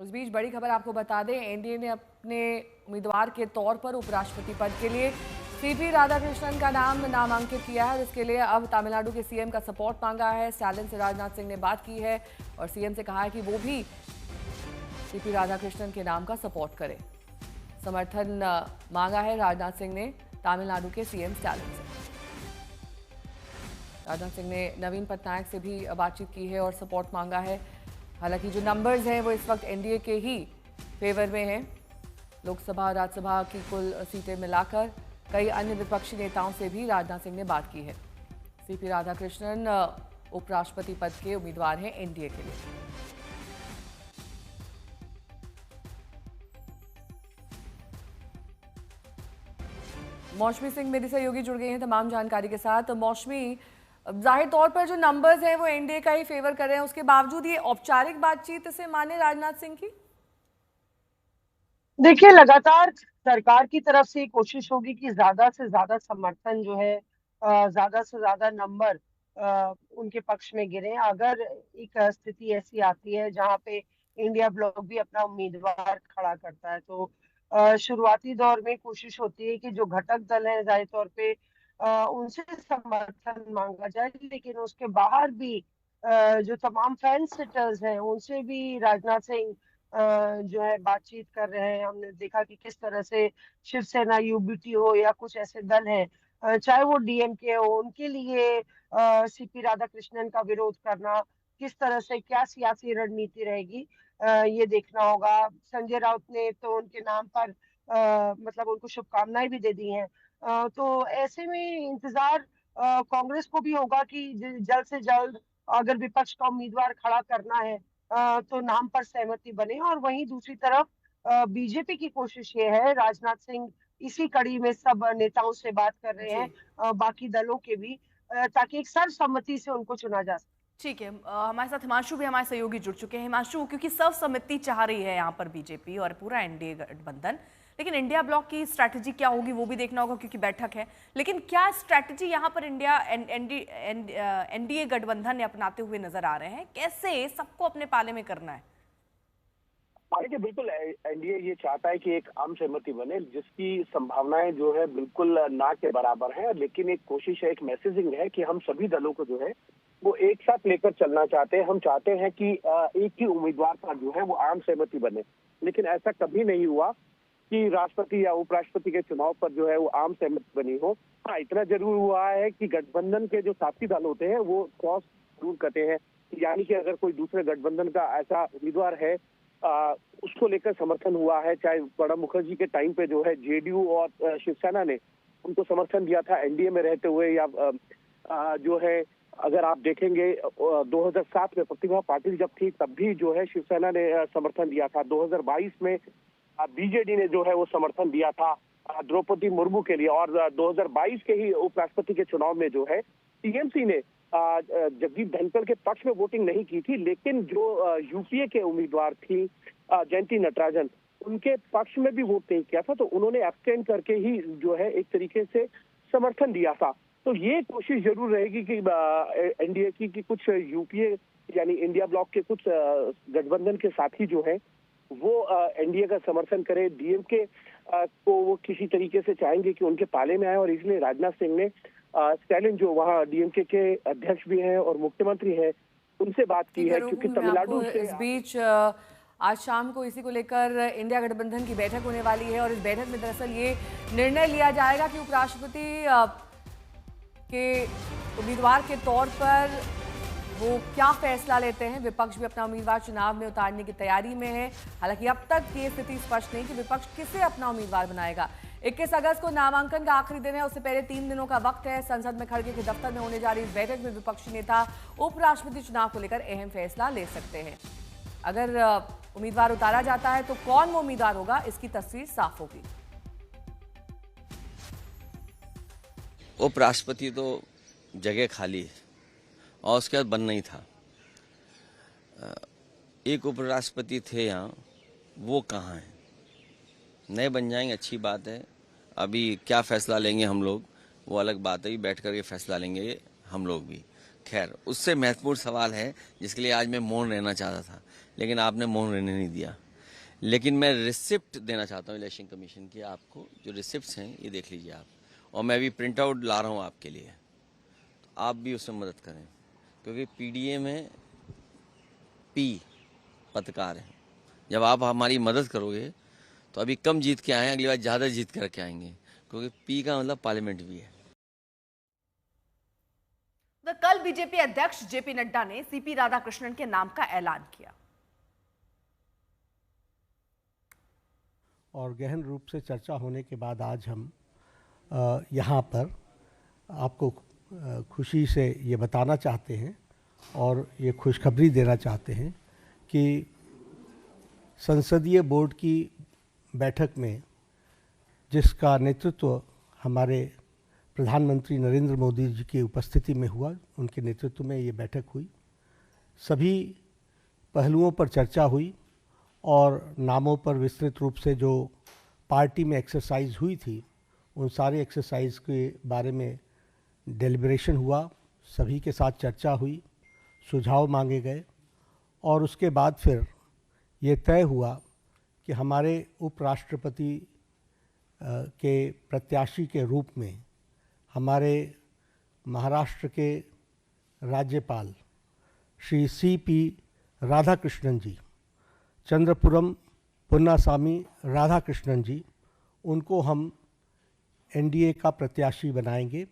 उस बीच बड़ी खबर आपको बता दें, एनडीए ने अपने उम्मीदवार के तौर पर उपराष्ट्रपति पद के लिए सीपी राधाकृष्णन का नाम नामांकित किया है और इसके लिए अब तमिलनाडु के सीएम का सपोर्ट मांगा है। स्टालिन से राजनाथ सिंह ने बात की है और सीएम से कहा है कि वो भी सीपी राधाकृष्णन के नाम का सपोर्ट करें। समर्थन मांगा है राजनाथ सिंह ने तमिलनाडु के सीएम स्टालिन से। राजनाथ सिंह ने नवीन पटनायक से भी बातचीत की है और सपोर्ट मांगा है। हालांकि जो नंबर्स हैं वो इस वक्त एनडीए के ही फेवर में हैं। लोकसभा और राज्यसभा की कुल सीटें मिलाकर कई अन्य विपक्षी नेताओं से भी राजनाथ सिंह ने बात की है। सीपी राधाकृष्णन उपराष्ट्रपति पद के उम्मीदवार हैं एनडीए के लिए। मौसमी सिंह मेरी सहयोगी जुड़ गई हैं तमाम जानकारी के साथ। मौसमी, जाहिर तौर पर जो नंबर्स हैं वो एनडीए का ही फेवर कर रहे हैं, उसके बावजूद ये औपचारिक बातचीत से माने राजनाथ सिंह की? देखिए, लगातार सरकार की तरफ से कोशिश होगी कि ज्यादा से ज्यादा समर्थन जो है, ज्यादा से ज्यादा नंबर उनके पक्ष में गिरे। अगर एक स्थिति ऐसी आती है जहां पे इंडिया ब्लॉक भी अपना उम्मीदवार खड़ा करता है, तो शुरुआती दौर में कोशिश होती है कि जो घटक दल हैं जाहिर तौर पे उनसे समर्थन मांगा जाए, लेकिन उसके बाहर भी जो तमाम फैन सिटर्स हैं उनसे भी राजनाथ सिंह जो है बातचीत कर रहे हैं। हमने देखा कि किस तरह से शिवसेना, यूबीटी हो या कुछ ऐसे दल हैं, चाहे वो डीएमके हो, उनके लिए सीपी राधाकृष्णन का विरोध करना, किस तरह से क्या सियासी रणनीति रहेगी, ये देखना होगा। संजय राउत ने तो उनके नाम पर मतलब उनको शुभकामनाएं भी दे दी हैं। तो ऐसे में इंतजार कांग्रेस को भी होगा कि जल्द से जल्द अगर विपक्ष का उम्मीदवार खड़ा करना है तो नाम पर सहमति बने। और वहीं दूसरी तरफ बीजेपी की कोशिश ये है, राजनाथ सिंह इसी कड़ी में सब नेताओं से बात कर रहे हैं, जी बाकी दलों के भी, ताकि एक सर्वसम्मति से उनको चुना जा सके। ठीक है। हमारे साथ हिमांशु भी हमारे सहयोगी जुड़ चुके हैं। हिमांशु, क्योंकि सर्वसम्मति चाह रही है यहाँ पर बीजेपी और पूरा एनडीए गठबंधन, लेकिन इंडिया ब्लॉक की स्ट्रैटेजी क्या होगी वो भी देखना होगा क्योंकि बैठक है। लेकिन क्या स्ट्रैटेजी यहाँ पर इंडिया एनडीए गठबंधन ने अपनाते हुए नजर आ रहे हैं? कैसे सबको अपने पाले में करना है? देखिए, बिल्कुल एनडीए ये चाहता है कि एक आम सहमति बने, जिसकी संभावनाएं जो है बिल्कुल ना के बराबर है। लेकिन एक कोशिश है, एक मैसेजिंग है कि हम सभी दलों को जो है वो एक साथ लेकर चलना चाहते हैं। हम चाहते हैं कि एक ही उम्मीदवार पर जो है वो आम सहमति बने। लेकिन ऐसा कभी नहीं हुआ कि राष्ट्रपति या उपराष्ट्रपति के चुनाव पर जो है वो आम सहमति बनी हो। हाँ, इतना जरूर हुआ है कि गठबंधन के जो साथी दल होते हैं वो क्रॉस जरूर करते हैं, यानी कि अगर कोई दूसरे गठबंधन का ऐसा उम्मीदवार है उसको लेकर समर्थन हुआ है। चाहे प्रणब मुखर्जी के टाइम पे जो है जेडीयू और शिवसेना ने उनको समर्थन दिया था एनडीए में रहते हुए, या जो है अगर आप देखेंगे 2007 में प्रतिभा पाटिल जब थी तब भी जो है शिवसेना ने समर्थन दिया था। 2022 में बीजेडी ने जो है वो समर्थन दिया था द्रौपदी मुर्मू के लिए। और 2022 के ही उपराष्ट्रपति के चुनाव में जो है टीएमसी ने जगदीप धनखड़ के पक्ष में वोटिंग नहीं की थी, लेकिन जो यूपीए के उम्मीदवार थी जयंती नटराजन, उनके पक्ष में भी वोट नहीं किया था। तो उन्होंने एब्सटेन करके ही जो है एक तरीके से समर्थन दिया था। तो ये कोशिश जरूर रहेगी कि एनडीए की कि कुछ यूपीए यानी इंडिया ब्लॉक के कुछ गठबंधन के साथी जो है वो एनडीए का समर्थन करे। डीएमके को वो किसी तरीके से चाहेंगे कि उनके पाले में आए, और इसलिए राजनाथ सिंह ने स्टालिन जो वहाँ डीएमके के अध्यक्ष भी हैं और मुख्यमंत्री हैं उनसे बात की है, क्योंकि तमिलनाडु से इस बीच आज शाम को इसी को लेकर इंडिया गठबंधन की बैठक होने वाली है और इस बैठक में दरअसल ये निर्णय लिया जाएगा कि उपराष्ट्रपति के उम्मीदवार के तौर पर वो क्या फैसला लेते हैं। विपक्ष भी अपना उम्मीदवार चुनाव में उतारने की तैयारी में है। हालांकि अब तक ये स्थिति स्पष्ट नहीं कि विपक्ष किसे अपना उम्मीदवार बनाएगा। 21 अगस्त को नामांकन का आखिरी दिन है, उससे पहले 3 दिनों का वक्त है। संसद में खड़गे के दफ्तर में होने जा रही इस बैठक में विपक्षी नेता उपराष्ट्रपति चुनाव को लेकर अहम फैसला ले सकते हैं। अगर उम्मीदवार उतारा जाता है तो कौन वो उम्मीदवार होगा, इसकी तस्वीर साफ होगी। उपराष्ट्रपति तो जगह खाली है और उसके बाद बन नहीं था। एक उपराष्ट्रपति थे यहाँ, वो कहाँ हैं? नए बन जाएंगे, अच्छी बात है। अभी क्या फैसला लेंगे हम लोग वो अलग बात है, बैठ कर के फैसला लेंगे हम लोग भी। खैर, उससे महत्वपूर्ण सवाल है जिसके लिए आज मैं मौन रहना चाहता था, लेकिन आपने मौन रहने नहीं दिया। लेकिन मैं रिसिप्ट देना चाहता हूँ इलेक्शन कमीशन की। आपको जो रिसिप्ट्स हैं ये देख लीजिए आप, और मैं भी प्रिंट आउट ला रहा हूँ आपके लिए, तो आप भी उसमें मदद करें, क्योंकि पीडीए में पी पत्रकार है। जब आप हमारी मदद करोगे तो अभी कम जीत के आए हैं, अगली बार ज़्यादा जीत करके आएंगे, क्योंकि पी का मतलब पार्लियामेंट भी है। तो कल बीजेपी अध्यक्ष जेपी नड्डा ने सीपी राधाकृष्णन के नाम का ऐलान किया और गहन रूप से चर्चा होने के बाद आज हम यहाँ पर आपको खुशी से ये बताना चाहते हैं और ये खुशखबरी देना चाहते हैं कि संसदीय बोर्ड की बैठक में जिसका नेतृत्व हमारे प्रधानमंत्री नरेंद्र मोदी जी की उपस्थिति में हुआ, उनके नेतृत्व में ये बैठक हुई। सभी पहलुओं पर चर्चा हुई और नामों पर विस्तृत रूप से जो पार्टी में एक्सरसाइज हुई थी, उन सारे एक्सरसाइज के बारे में डेलिब्रेशन हुआ, सभी के साथ चर्चा हुई, सुझाव मांगे गए और उसके बाद फिर ये तय हुआ कि हमारे उपराष्ट्रपति के प्रत्याशी के रूप में हमारे महाराष्ट्र के राज्यपाल श्री सीपी राधाकृष्णन जी, चंद्रपुरम पुन्नासामी राधाकृष्णन जी, उनको हम एनडीए का प्रत्याशी बनाएंगे